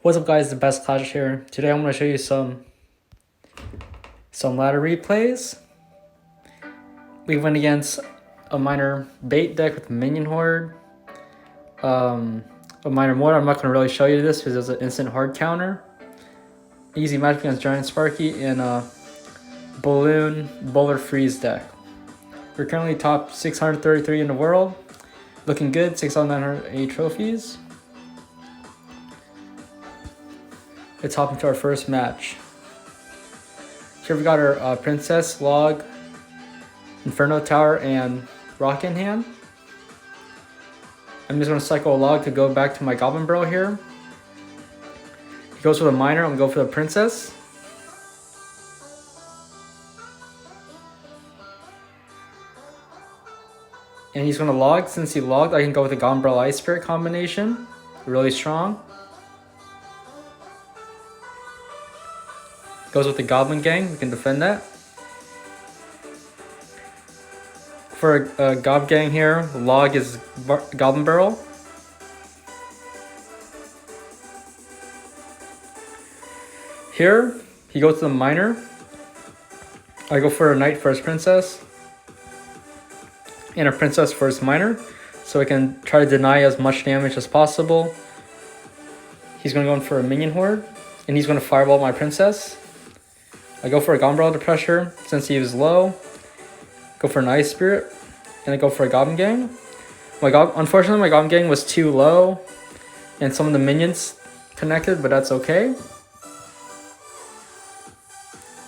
What's up guys, the best Clash here. Today I'm going to show you some ladder replays. We went against a minor bait deck with minion horde. A minor mortar. I'm not going to really show you this because it's an instant hard counter. Easy match against giant sparky and a balloon bowler freeze deck. We're currently top 633 in the world. Looking good, 6,908 trophies. Let's hop into our first match. Here we got our Princess, Log, Inferno Tower, and Rock in hand. I'm just going to cycle a Log to go back to my Goblin Barrel here. He goes for the Miner, I'm going to go for the Princess. And he's going to Log. Since he logged, I can go with the Goblin Barrel Ice Spirit combination. Really strong. Goes with the Goblin Gang, we can defend that. For a Gob Gang here, Log is Goblin Barrel. Here, he goes to the Miner. I go for a Knight for his Princess. And a Princess for his Miner. So I can try to deny as much damage as possible. He's going to go in for a Minion Horde. And he's going to Fireball my Princess. I go for a Goblin Barrel to pressure since he was low. Go for an Ice Spirit. And I go for a Goblin Gang. Unfortunately, my Goblin Gang was too low. And some of the minions connected, but that's okay.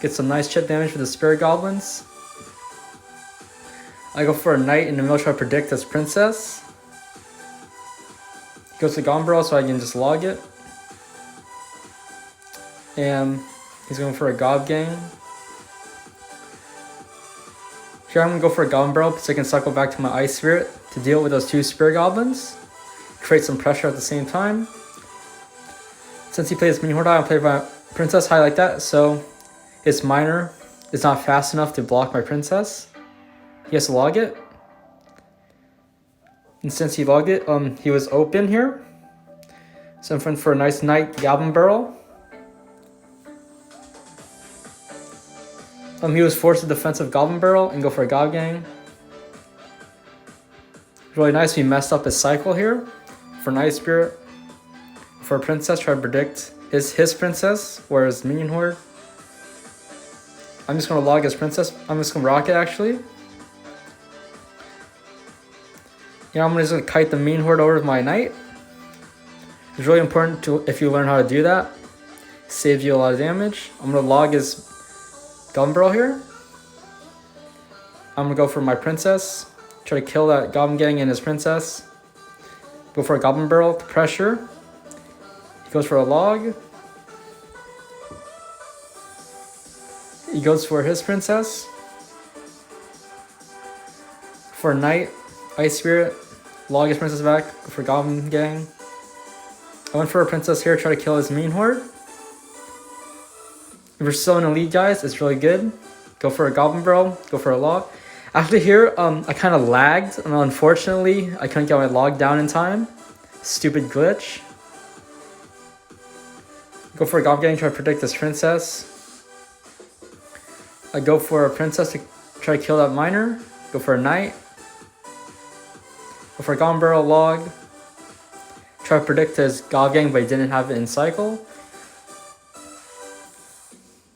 Get some nice chip damage with the Spirit Goblins. I go for a Knight in the middle, try to predict this Princess. He goes to Goblin Barrel so I can just log it. And he's going for a Gob Gang. Here I'm going to go for a Goblin Barrel so I can cycle back to my Ice Spirit to deal with those two Spirit Goblins. Create some pressure at the same time. Since he plays Minion Horde, I'll play my Princess high like that, so his Miner is not fast enough to block my Princess. He has to log it. And since he logged it, he was open here. So I'm going for a nice Knight Goblin Barrel. He was forced to defensive Goblin Barrel and go for a Gob Gang. Really nice, we messed up his cycle here. For an Ice Spirit. For a Princess, try to predict his Princess, or his Minion Horde. I'm just going to log his Princess. I'm just going to rock it actually. Yeah, I'm just going to kite the Minion Horde over with my Knight. It's really important to if you learn how to do that. Saves you a lot of damage. I'm going to log his Goblin Barrel here. I'm gonna go for my Princess. Try to kill that Goblin Gang and his Princess. Go for a Goblin Barrel to pressure. He goes for a log. He goes for his Princess. For a Knight, Ice Spirit. Log his Princess back. Go for Goblin Gang. I went for a Princess here. Try to kill his Minion Horde. If you're still in Elite, guys, it's really good. Go for a Goblin Barrel. Go for a log. After here, I kind of lagged. And unfortunately, I couldn't get my log down in time. Stupid glitch. Go for a Goblin Gang. Try to predict this Princess. I go for a Princess to try to kill that Miner. Go for a Knight. Go for a Goblin Barrel log. Try to predict his Gob Gang, but he didn't have it in cycle.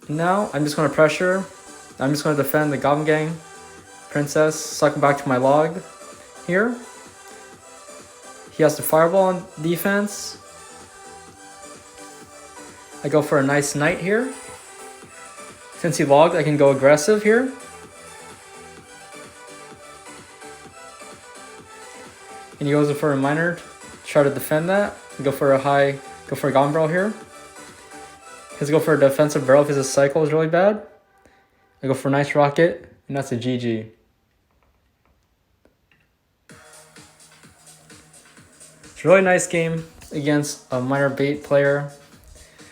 Now, I'm just going to pressure. I'm just going to defend the Goblin Gang, Princess, cycle back to my log here. He has to Fireball on defense. I go for a nice Knight here. Since he logged, I can go aggressive here. And he goes for a Miner to try to defend that. Go for a Goblin Barrel here. Let's go for a defensive barrel because his cycle is really bad. I go for a nice rocket, and that's a GG. It's a really nice game against a minor bait player.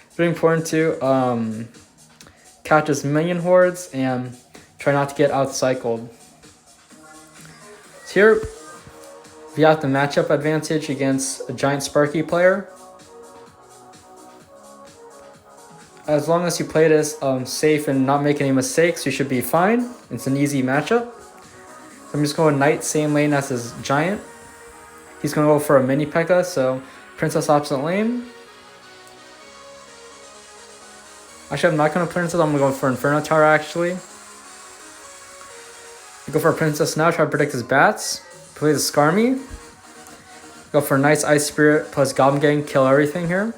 It's really important to catch his minion hordes and try not to get out-cycled. So here, we have the matchup advantage against a giant Sparky player. As long as you play this safe and not make any mistakes, you should be fine. It's an easy matchup. So I'm just going knight, same lane as his giant. He's going to go for a mini P.E.K.K.A, so princess opposite lane. Actually, I'm not going to princess, I'm going to go for Inferno Tower actually. Go for a princess now, try to predict his bats. Play the Skarmy. Go for a nice Ice Spirit plus Goblin Gang, kill everything here.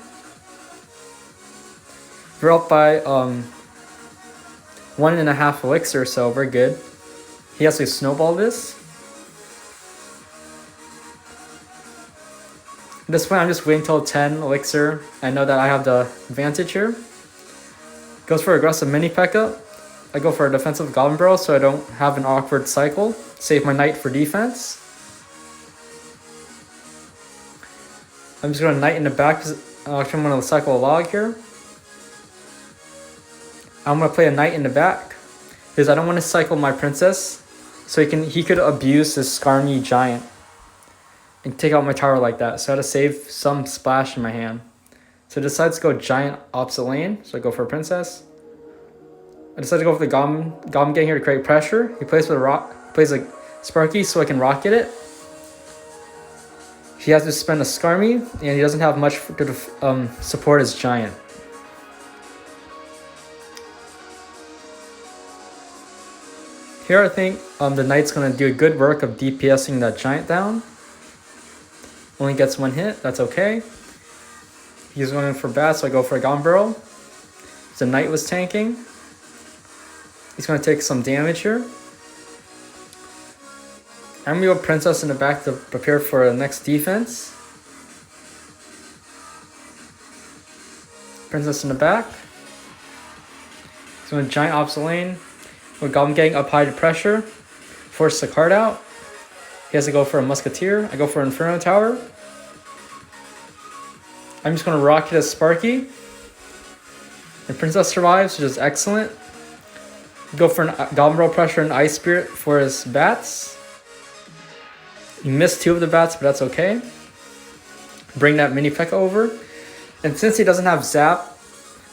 We're up by 1.5 elixir, so we're good. He has to snowball this. At this point, I'm just waiting till 10 elixir. I know that I have the advantage here. Goes for aggressive mini P.E.K.K.A. I go for a defensive Goblin Barrel so I don't have an awkward cycle. Save my knight for defense. I'm just going to knight in the back. Actually, I'm going to cycle a log here. I'm going to play a knight in the back because I don't want to cycle my princess, so he could abuse this Skarmy giant and take out my tower like that. So I had to save some splash in my hand. So I decided to go giant opposite lane. So I go for a princess. I decided to go for the Goblin Gang here to create pressure. He plays with a Sparky so I can rocket it. He has to spend a Skarmy and he doesn't have much to support his giant. Here I think the knight's going to do good work of DPSing that giant down. Only gets one hit, that's okay. He's going for bats, so I go for a Goblin Barrel. The knight was tanking. He's going to take some damage here. I'm going to go princess in the back to prepare for the next defense. Princess in the back. He's going to giant opposite lane. With Goblin Gang up high to pressure. Force the card out. He has to go for a Musketeer. I go for Inferno Tower. I'm just going to rocket a Sparky. The princess survives, which is excellent. Go for a Goblin Barrel pressure and Ice Spirit for his bats. He missed 2 of the bats, but that's okay. Bring that mini P.E.K.K.A over. And since he doesn't have Zap,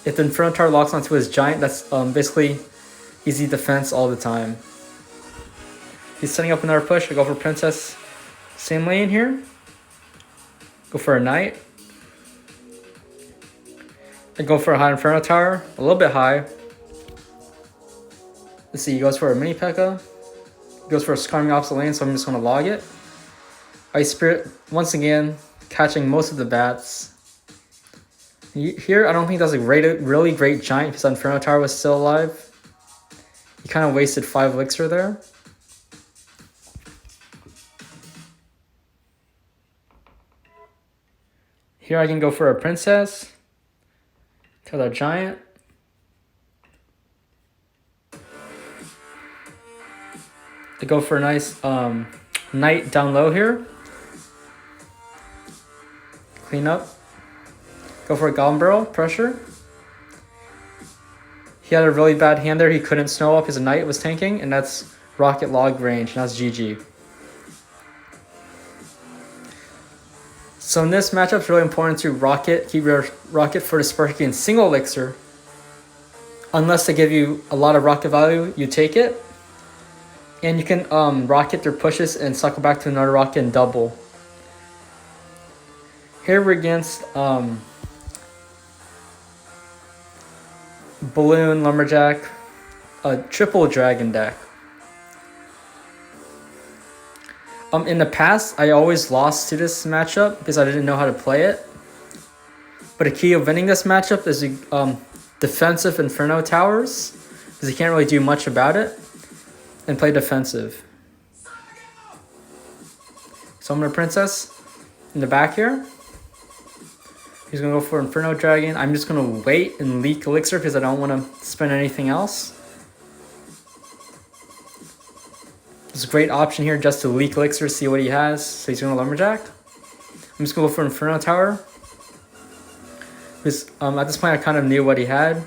if the Inferno Tower locks onto his giant, that's basically easy defense all the time. He's setting up another push. I go for princess. Same lane here. Go for a knight. I go for a high Inferno Tower. A little bit high. Let's see. He goes for a mini P.E.K.K.A. Goes for a Skarmy opposite lane, so I'm just going to log it. Ice Spirit, once again, catching most of the bats. Here, I don't think that's a really great giant because Inferno Tower was still alive. He kind of wasted 5 elixir there. Here I can go for a princess. Kill that giant. I go for a nice knight down low here. Clean up. Go for a Goblin Barrel, pressure. He had a really bad hand there. He couldn't snow up. His knight was tanking, and that's rocket log range, and that's GG. So in this matchup, it's really important to keep your rocket for the Sparky in single elixir. Unless they give you a lot of rocket value, you take it. And you can rocket their pushes and cycle back to another rocket and double. Here we're against Balloon, Lumberjack, a triple dragon deck. In the past, I always lost to this matchup because I didn't know how to play it. But a key of winning this matchup is defensive Inferno Towers, because you can't really do much about it, and play defensive. So I'm going to princess in the back here. He's going to go for Inferno Dragon. I'm just going to wait and leak elixir because I don't want to spend anything else. It's a great option here just to leak elixir, see what he has. So he's going to Lumberjack. I'm just going to go for Inferno Tower. Because at this point I kind of knew what he had.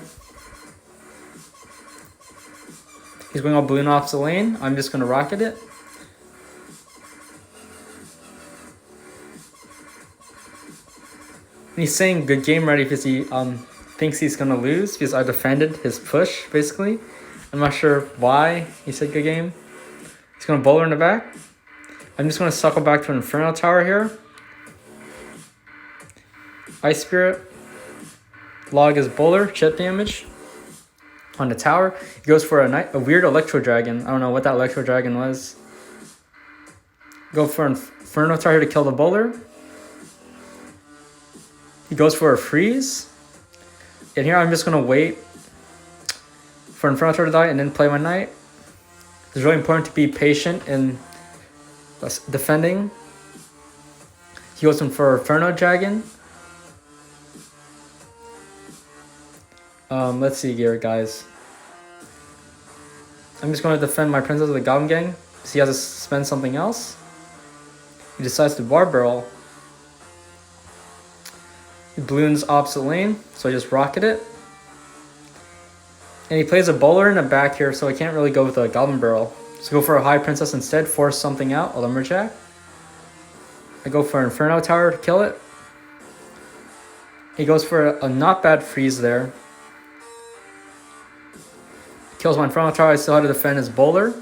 He's going all balloon off the lane. I'm just going to rocket it. And he's saying good game ready because he thinks he's gonna lose because I defended his push, basically. I'm not sure why he said good game. He's gonna bowler in the back. I'm just gonna suckle back to an Inferno Tower here. Ice Spirit. Log is bowler, chip damage on the tower. He goes for a weird Electro Dragon. I don't know what that Electro Dragon was. Go for an Inferno Tower here to kill the bowler. He goes for a freeze. And here I'm just going to wait for Inferno Tower to die and then play my knight. It's really important to be patient in defending. He goes in for Inferno Dragon. Let's see here, guys. I'm just going to defend my princess with the Goblin Gang because he has to spend something else. He decides to bar barrel. He balloons opposite lane, so I just rocket it. And he plays a bowler in the back here, so I can't really go with a Goblin Barrel. So go for a High Princess instead, force something out, a Lumberjack. I go for an Inferno Tower to kill it. He goes for a not bad freeze there. Kills my Inferno Tower, I still have to defend his bowler.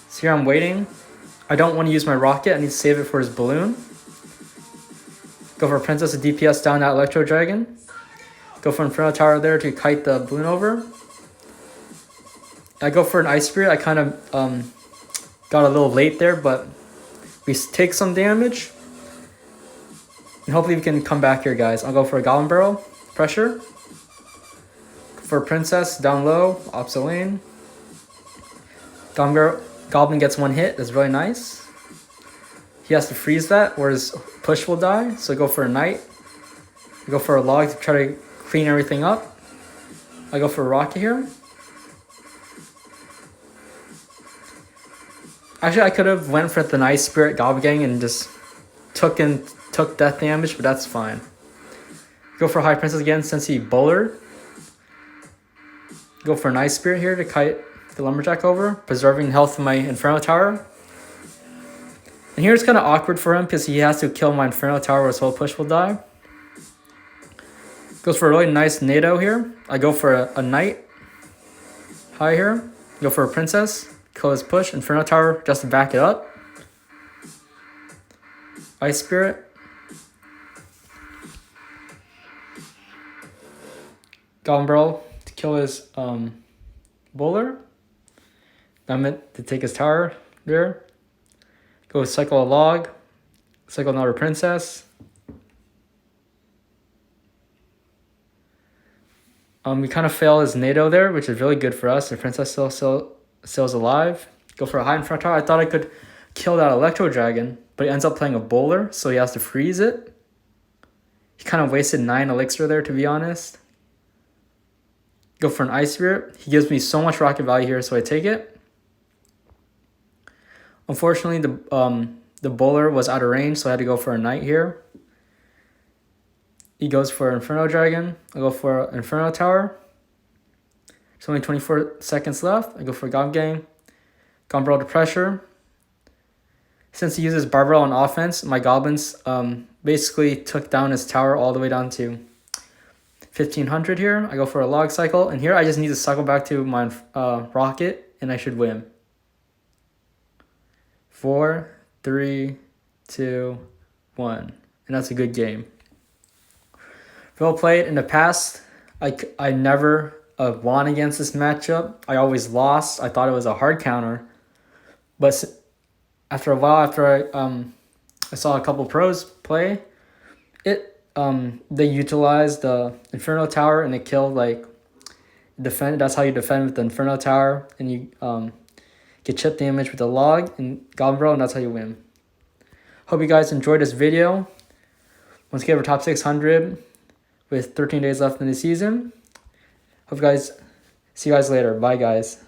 So here I'm waiting. I don't want to use my rocket, I need to save it for his balloon. Go for a Princess to DPS down that Electro Dragon. Go for Inferno Tower there to kite the balloon over. I go for an Ice Spirit. I kind of got a little late there, but we take some damage. And hopefully we can come back here, guys. I'll go for a Goblin Barrel. Pressure. For a Princess, down low, opposite lane. Goblin gets one hit. That's really nice. He has to freeze that, or his push will die. So I go for a knight. I go for a log to try to clean everything up. I go for a rocket here. Actually, I could have went for the Ice Spirit Goblin Gang and just took death damage, but that's fine. Go for a High Princess again since he bowler. Go for an Ice Spirit here to kite the Lumberjack over, preserving health of my Inferno Tower. And here it's kind of awkward for him because he has to kill my Inferno Tower or his whole push will die. Goes for a really nice NATO here. I go for a knight. High here. Go for a Princess. Kill his push. Inferno Tower just to back it up. Ice Spirit. Goblin Barrel to kill his bowler. I'm meant to take his tower there. Go cycle a log. Cycle another Princess. We kind of fail his NATO there, which is really good for us. The Princess still's alive. Go for a High Inferno Tower. I thought I could kill that Electro Dragon, but he ends up playing a bowler, so he has to freeze it. He kind of wasted 9 elixir there, to be honest. Go for an Ice Spirit. He gives me so much rocket value here, so I take it. Unfortunately, the bowler was out of range, so I had to go for a knight here. He goes for Inferno Dragon. I go for Inferno Tower. There's only 24 seconds left. I go for Goblin Gang. Goblin Barrel to pressure. Since he uses Barbell on offense, my goblins basically took down his tower all the way down to 1500 here. I go for a log cycle. And here I just need to cycle back to my rocket, and I should win. 4, 3, 2, 1. And that's a good game. Well played. In the past, I never won against this matchup. I always lost. I thought it was a hard counter. But after a while, after I saw a couple pros play, they utilized the Inferno Tower and it killed defend. That's how you defend with the Inferno Tower, and you get chip damage with the log and Goblin Barrel, and that's how you win. Hope you guys enjoyed this video. Once again, we're top 600 with 13 days left in the season. Hope you guys see you guys later. Bye, guys.